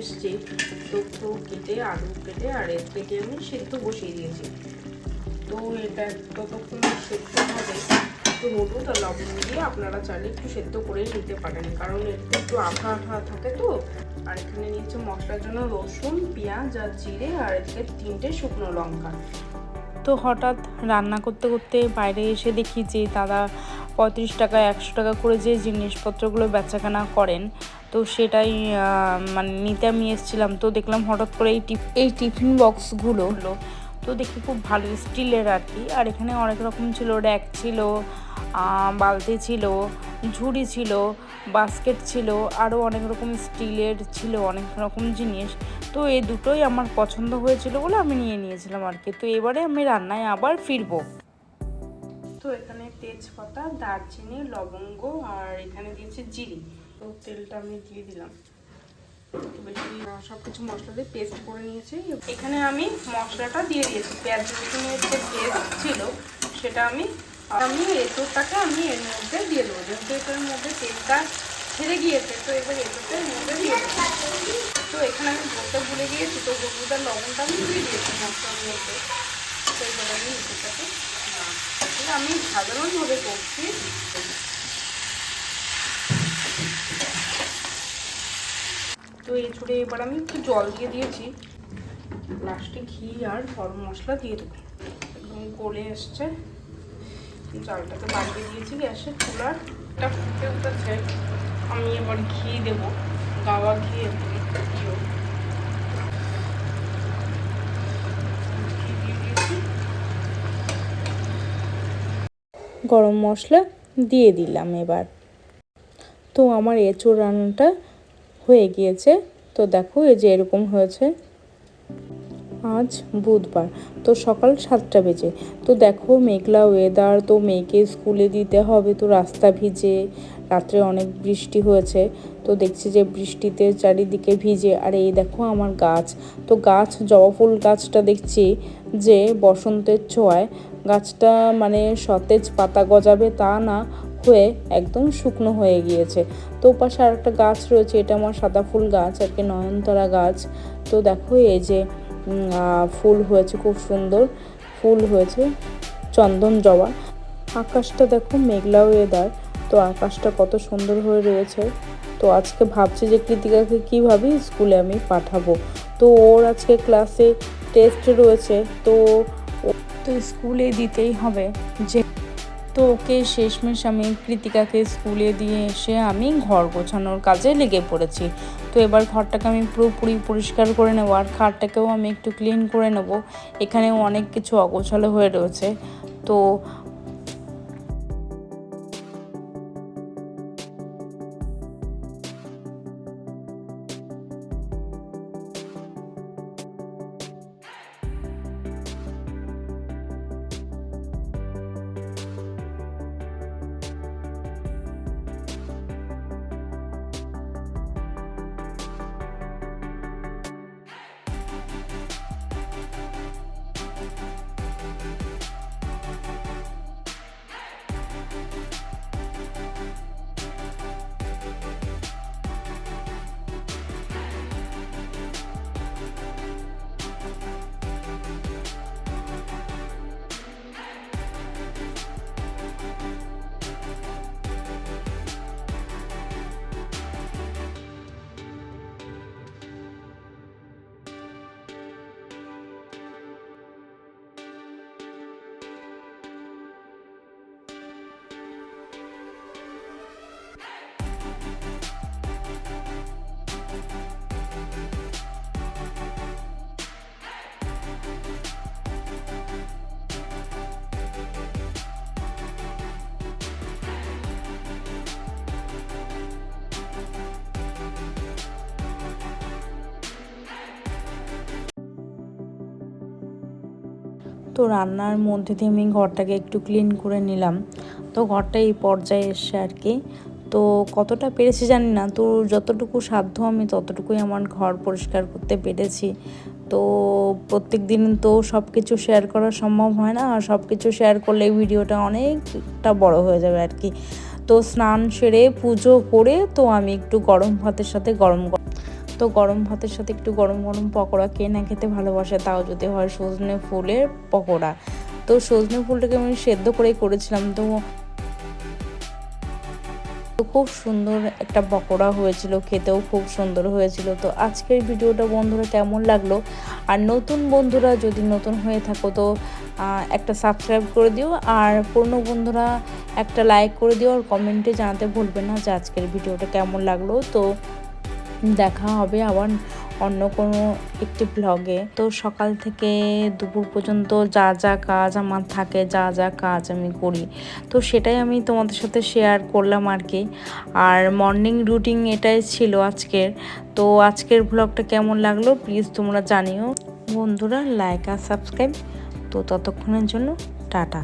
এসেছি। তো কেটে আলু কেটে আর এর কেটে আমি সেদ্ধ বসিয়ে দিয়েছি। তো এটা ততক্ষণ সেদ্ধ হবে। একটু হলুদ আর লবণ দিয়ে আপনারা চাইলে একটু সেদ্ধ করেই নিতে পারেন, কারণ একটু আঠা আঠা থাকে তো। আর এখানে নিয়েছে মশলার জন্য রসুন, পেঁয়াজ আর জিরে, আর এদিকে 3টে শুকনো লঙ্কা। তো হঠাৎ রান্না করতে করতে বাইরে এসে দেখি যে দাদা 35 টাকা 100 টাকা করে যে জিনিসপত্রগুলো বেচাকেনা করেন, তো সেটাই মানে নিতে আমি এসেছিলাম। তো দেখলাম হঠাৎ করে এই টিফিন বক্সগুলো তো দেখি খুব ভালো স্টিলের আর কি। আর এখানে অনেক রকম ছিল, র্যাক ছিল, বালতি ছিল, ঝুড়ি ছিল, বাস্কেট ছিল, আরও অনেক রকম স্টিলের ছিল অনেক রকম জিনিস। তো এই দুটোই আমার পছন্দ হয়েছিল বলে আমি নিয়ে নিয়েছিলাম আর কি। তো এবারে আমি রান্নায় আবার ফিরবো। তো এখানে তেজপাতা, দারচিনি, লবঙ্গ আর এখানে দিয়েছি জিরে। তো তেলটা আমি দিয়ে দিলাম। বেশি সব কিছু মশলা দিয়ে পেস্ট করে নিয়েছি। এখানে আমি মশলাটা দিয়ে দিয়েছি। পেঁয়াজ রসুনের যে পেস্ট ছিল সেটা আমি এঁচোড়টাকে আমি এর মধ্যে দিয়ে দেবো। যেহেতু এটার মধ্যে তেলটা ছেড়ে গিয়েছে, তো এবার এঁচোড়টা এর মধ্যে দিয়ে দেবো। তো এখানে আমি বলতে ভুলে গিয়েছি, তো হলুদ আর লবণটা আমি দিয়ে দিয়েছি মশলার মধ্যে। তো এবার আমি এঁচোড়টাকে আমি সাধারণভাবে করছি। তো এঁচোড়ে এবার আমি একটু জল দিয়ে দিয়েছি, লাস্টে ঘি আর গরম মশলা দিয়ে দেবো। একদম গলে এসছে। জলটাকে বাড়িয়ে দিয়েছি গ্যাসের চুলার, এটা ফুটে উঠেছে। আমি এবার ঘি দেবো, গাওয়া ঘি দিও। ঘি দিয়ে দিয়েছি, গরম মশলা দিয়ে দিলাম এবার। তো আমার এঁচোড় রান্নাটা হয়ে গিয়েছে। তো দেখো এই যে এরকম হয়েছে। আজ বুধবার, তো সকাল 7টা বেজে। তো দেখো মেঘলা ওয়েদার, তো মেয়েকে স্কুলে দিতে হবে, তো রাস্তা ভিজে, রাত্রে অনেক বৃষ্টি হয়েছে। তো দেখছি যে বৃষ্টিতে চারিদিকে ভিজে। আর এই দেখো আমার গাছ, তো জবা ফুল গাছটা দেখছি যে বসন্তের ছোঁয়ায় গাছটা মানে সতেজ পাতা গজাবে তা না হয়ে একদম শুকনো হয়ে গিয়েছে। তো পাশে আর একটা গাছ রয়েছে, এটা আমার সাদা ফুল গাছ আর কি, নয়নতারা গাছ। তো দেখো এই যে ফুল হয়েছে, খুব সুন্দর ফুল হয়েছে, চন্দন জবা। আকাশটা দেখো মেঘলা ওয়েদার, তো আকাশটা কত সুন্দর হয়ে রয়েছে। তো আজকে ভাবছি যে কৃতিকাকে কীভাবে স্কুলে আমি পাঠাবো। তো ওর আজকে ক্লাসে টেস্ট রয়েছে, তো স্কুলে দিতেই হবে। যে তো ওকে শেষমেশ আমি কৃতিকাকে স্কুলে দিয়ে এসে আমি ঘর গোছানোর কাজে লেগে পড়েছি। তো এবার ঘরটাকে আমি পুরোপুরি পরিষ্কার করে নেবো, আর খাটটাকেও আমি একটু ক্লিন করে নেবো। এখানেও অনেক কিছু অগোছালো হয়ে রয়েছে। তো রান্নার মধ্যে দিয়ে আমি ঘরটাকে একটু ক্লিন করে নিলাম। তো ঘরটা এই পর্যায়ে এসে আর কি। তো কতটা পেরেছি জানি না, তো যতটুকু সাধ্য আমি ততটুকুই আমার ঘর পরিষ্কার করতে পেরেছি। তো প্রত্যেক দিন তো সব কিছু শেয়ার করা সম্ভব হয় না, আর সব কিছু শেয়ার করলে ভিডিওটা অনেকটা বড় হয়ে যাবে আর কি। তো স্নান সেরে পুজো করে তো আমি একটু গরম ভাতের সাথে তো গরম ভাতের সাথে একটু গরম গরম পকোড়া কে না খেতে ভালোবাসে, তাও যদি হয় সজনে ফুলের পকোড়া। তো সজনে ফুলটাকে আমি সেদ্ধ করেই করেছিলাম, তো খুব সুন্দর একটা পকোড়া হয়েছিল, খেতেও খুব সুন্দর হয়েছিল। তো আজকের ভিডিওটা বন্ধুরা কেমন লাগলো, আর নতুন বন্ধুরা যদি নতুন হয়ে থাকো তো একটা সাবস্ক্রাইব করে দিও, আর পুরনো বন্ধুরা একটা লাইক করে দিও, আর কমেন্টে জানাতে ভুলবে না যে আজকের ভিডিওটা কেমন লাগলো। তো দেখা হবে আবার অন্য কোনো একটি ব্লগে। তো সকাল থেকে দুপুর পর্যন্ত যা যা কাজ আমার থাকে, যা যা কাজ আমি করি, তো সেটাই আমি তোমাদের সাথে শেয়ার করলাম আর কি। আর মর্নিং রুটিন এটাই ছিল আজকের। তো আজকের ব্লগটা কেমন লাগলো প্লিজ তোমরা জানিও বন্ধুরা, লাইক আর সাবস্ক্রাইব। তো ততক্ষণের জন্য টাটা।